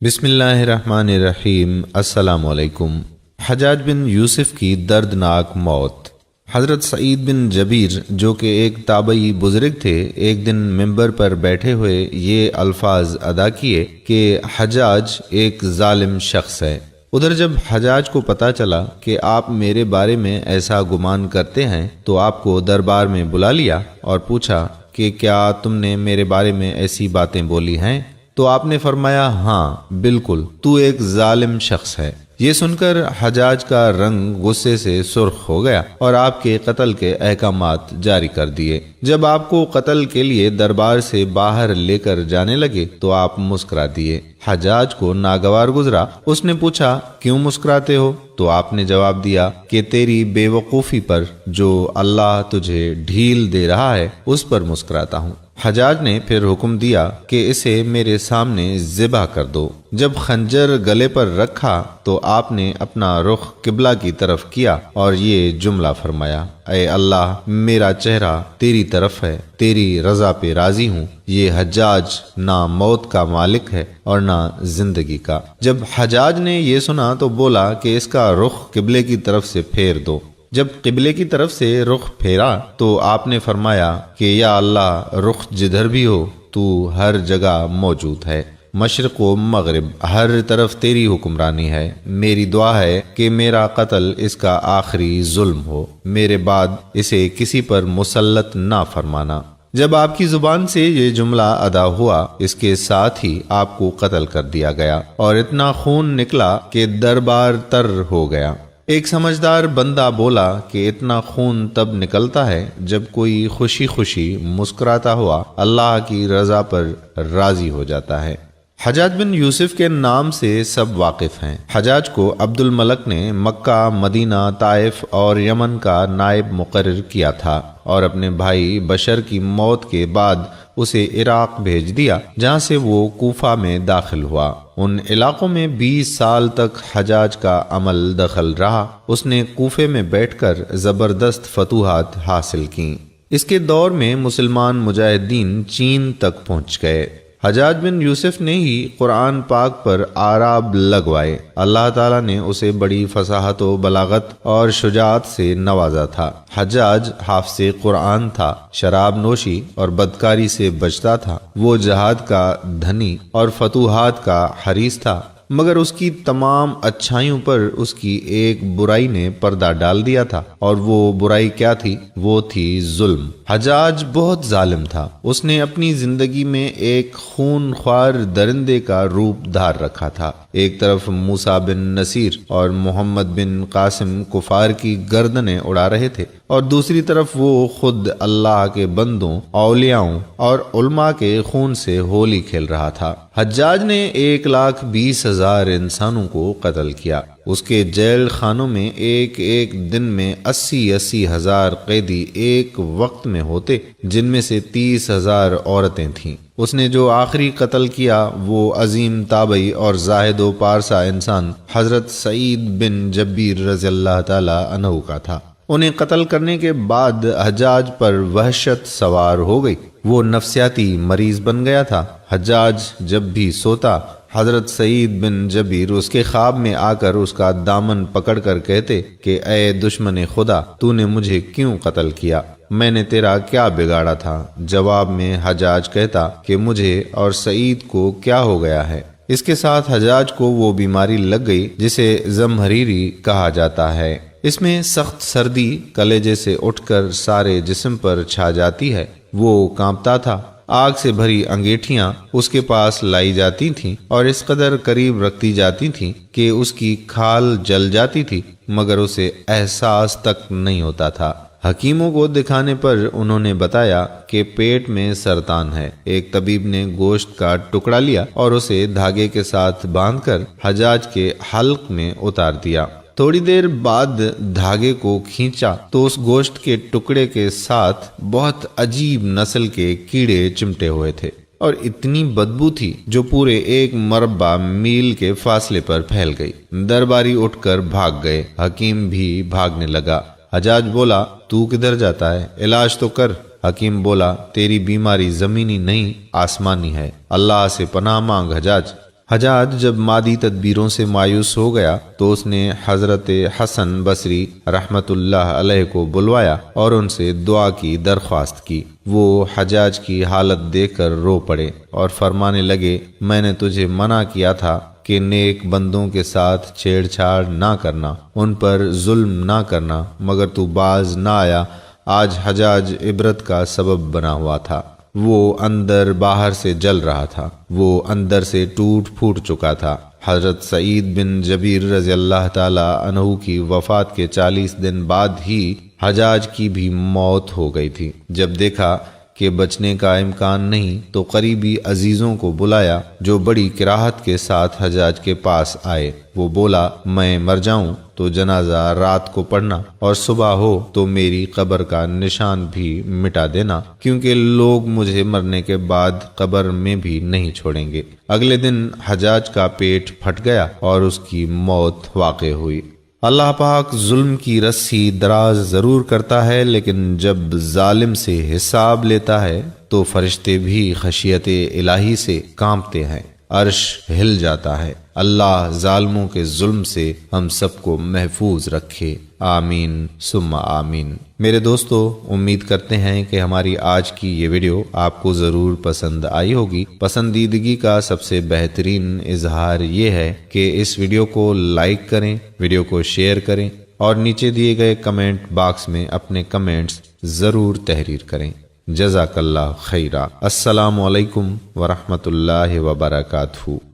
بسم اللہ الرحمن الرحیم۔ السلام علیکم۔ حجاج بن یوسف کی دردناک موت۔ حضرت سعید بن جبیر جو کہ ایک تابعی بزرگ تھے، ایک دن منبر پر بیٹھے ہوئے یہ الفاظ ادا کیے کہ حجاج ایک ظالم شخص ہے۔ ادھر جب حجاج کو پتہ چلا کہ آپ میرے بارے میں ایسا گمان کرتے ہیں تو آپ کو دربار میں بلا لیا اور پوچھا کہ کیا تم نے میرے بارے میں ایسی باتیں بولی ہیں؟ تو آپ نے فرمایا ہاں بالکل، تو ایک ظالم شخص ہے۔ یہ سن کر حجاج کا رنگ غصے سے سرخ ہو گیا اور آپ کے قتل کے احکامات جاری کر دیے۔ جب آپ کو قتل کے لیے دربار سے باہر لے کر جانے لگے تو آپ مسکرا دیے۔ حجاج کو ناگوار گزرا۔ اس نے پوچھا کیوں مسکراتے ہو؟ تو آپ نے جواب دیا کہ تیری بے وقوفی پر جو اللہ تجھے ڈھیل دے رہا ہے اس پر مسکراتا ہوں۔ حجاج نے پھر حکم دیا کہ اسے میرے سامنے ذبح کر دو۔ جب خنجر گلے پر رکھا تو آپ نے اپنا رخ قبلہ کی طرف کیا اور یہ جملہ فرمایا، اے اللہ میرا چہرہ تیری طرف ہے، تیری رضا پہ راضی ہوں۔ یہ حجاج نہ موت کا مالک ہے اور نہ زندگی کا۔ جب حجاج نے یہ سنا تو بولا کہ اس کا رخ قبلے کی طرف سے پھیر دو۔ جب قبلے کی طرف سے رخ پھیرا تو آپ نے فرمایا کہ یا اللہ رخ جدھر بھی ہو تو ہر جگہ موجود ہے، مشرق و مغرب ہر طرف تیری حکمرانی ہے۔ میری دعا ہے کہ میرا قتل اس کا آخری ظلم ہو، میرے بعد اسے کسی پر مسلط نہ فرمانا۔ جب آپ کی زبان سے یہ جملہ ادا ہوا اس کے ساتھ ہی آپ کو قتل کر دیا گیا اور اتنا خون نکلا کہ دربار تر ہو گیا۔ ایک سمجھدار بندہ بولا کہ اتنا خون تب نکلتا ہے جب کوئی خوشی خوشی مسکراتا ہوا اللہ کی رضا پر راضی ہو جاتا ہے۔ حجاج بن یوسف کے نام سے سب واقف ہیں۔ حجاج کو عبد الملک نے مکہ، مدینہ، طائف اور یمن کا نائب مقرر کیا تھا اور اپنے بھائی بشر کی موت کے بعد اسے عراق بھیج دیا، جہاں سے وہ کوفہ میں داخل ہوا۔ ان علاقوں میں 20 سال تک حجاج کا عمل دخل رہا۔ اس نے کوفے میں بیٹھ کر زبردست فتوحات حاصل کیں۔ اس کے دور میں مسلمان مجاہدین چین تک پہنچ گئے۔ حجاج بن یوسف نے ہی قرآن پاک پر آراب لگوائے۔ اللہ تعالیٰ نے اسے بڑی فصاحت و بلاغت اور شجاعت سے نوازا تھا۔ حجاج حافظ قرآن تھا، شراب نوشی اور بدکاری سے بچتا تھا۔ وہ جہاد کا دھنی اور فتوحات کا حریص تھا، مگر اس کی تمام اچھائیوں پر اس کی ایک برائی نے پردہ ڈال دیا تھا، اور وہ برائی کیا تھی؟ وہ تھی ظلم۔ حجاج بہت ظالم تھا۔ اس نے اپنی زندگی میں ایک خون خوار درندے کا روپ دھار رکھا تھا۔ ایک طرف موسیٰ بن نصیر اور محمد بن قاسم کفار کی گردنیں اڑا رہے تھے، اور دوسری طرف وہ خود اللہ کے بندوں، اولیاؤں اور علماء کے خون سے ہولی کھیل رہا تھا۔ حجاج نے 1,20,000 انسانوں کو قتل کیا۔ اس کے جیل خانوں میں ایک ایک دن میں 80,000 ہزار قیدی ایک وقت میں ہوتے، جن میں سے 30,000 عورتیں تھیں۔ اس نے جو آخری قتل کیا وہ عظیم تابعی اور زاہد و پارسا انسان حضرت سعید بن جبیر رضی اللہ تعالی عنہ کا تھا۔ انہیں قتل کرنے کے بعد حجاج پر وحشت سوار ہو گئی۔ وہ نفسیاتی مریض بن گیا تھا۔ حجاج جب بھی سوتا حضرت سعید بن جبیر اس کے خواب میں آ کر اس کا دامن پکڑ کر کہتے کہ اے دشمن خدا، تو نے مجھے کیوں قتل کیا؟ میں نے تیرا کیا بگاڑا تھا؟ جواب میں حجاج کہتا کہ مجھے اور سعید کو کیا ہو گیا ہے۔ اس کے ساتھ حجاج کو وہ بیماری لگ گئی جسے زمہریری کہا جاتا ہے۔ اس میں سخت سردی کلیجے سے اٹھ کر سارے جسم پر چھا جاتی ہے۔ وہ کانپتا تھا۔ آگ سے بھری انگیٹھیاں اس کے پاس لائی جاتی تھیں اور اس قدر قریب رکھتی جاتی تھیں کہ اس کی کھال جل جاتی تھی، مگر اسے احساس تک نہیں ہوتا تھا۔ حکیموں کو دکھانے پر انہوں نے بتایا کہ پیٹ میں سرطان ہے۔ ایک طبیب نے گوشت کا ٹکڑا لیا اور اسے دھاگے کے ساتھ باندھ کر حجاج کے حلق میں اتار دیا۔ تھوڑی دیر بعد دھاگے کو کھینچا تو اس گوشت کے ٹکڑے کے ساتھ بہت عجیب نسل کے کیڑے چمٹے ہوئے تھے، اور اتنی بدبو تھی جو پورے 1 مربع میل کے فاصلے پر پھیل گئی۔ درباری اٹھ کر بھاگ گئے۔ حکیم بھی بھاگنے لگا۔ حجاج بولا تو کدھر جاتا ہے؟ علاج تو کر۔ حکیم بولا تیری بیماری زمینی نہیں آسمانی ہے، اللہ سے پناہ مانگ حجاج۔ حجاج جب مادی تدبیروں سے مایوس ہو گیا تو اس نے حضرت حسن بصری رحمت اللہ علیہ کو بلوایا اور ان سے دعا کی درخواست کی۔ وہ حجاج کی حالت دیکھ کر رو پڑے اور فرمانے لگے، میں نے تجھے منع کیا تھا کہ نیک بندوں کے ساتھ چھیڑ چھاڑ نہ کرنا، ان پر ظلم نہ کرنا، مگر تو باز نہ آیا۔ آج حجاج عبرت کا سبب بنا ہوا تھا۔ وہ اندر باہر سے جل رہا تھا، وہ اندر سے ٹوٹ پھوٹ چکا تھا۔ حضرت سعید بن جبیر رضی اللہ تعالی عنہ کی وفات کے 40 دن بعد ہی حجاج کی بھی موت ہو گئی تھی۔ جب دیکھا کہ بچنے کا امکان نہیں تو قریبی عزیزوں کو بلایا جو بڑی کراہت کے ساتھ حجاج کے پاس آئے۔ وہ بولا، میں مر جاؤں تو جنازہ رات کو پڑھنا اور صبح ہو تو میری قبر کا نشان بھی مٹا دینا، کیونکہ لوگ مجھے مرنے کے بعد قبر میں بھی نہیں چھوڑیں گے۔ اگلے دن حجاج کا پیٹ پھٹ گیا اور اس کی موت واقع ہوئی۔ اللہ پاک ظلم کی رسی دراز ضرور کرتا ہے، لیکن جب ظالم سے حساب لیتا ہے تو فرشتے بھی خشیت الہی سے کانپتے ہیں، عرش ہل جاتا ہے۔ اللہ ظالموں کے ظلم سے ہم سب کو محفوظ رکھے، آمین ثم آمین۔ میرے دوستو، امید کرتے ہیں کہ ہماری آج کی یہ ویڈیو آپ کو ضرور پسند آئی ہوگی۔ پسندیدگی کا سب سے بہترین اظہار یہ ہے کہ اس ویڈیو کو لائک کریں، ویڈیو کو شیئر کریں اور نیچے دیے گئے کمنٹ باکس میں اپنے کمنٹس ضرور تحریر کریں۔ جزاک اللہ خیرہ۔ السلام علیکم ورحمۃ اللہ وبرکاتہ۔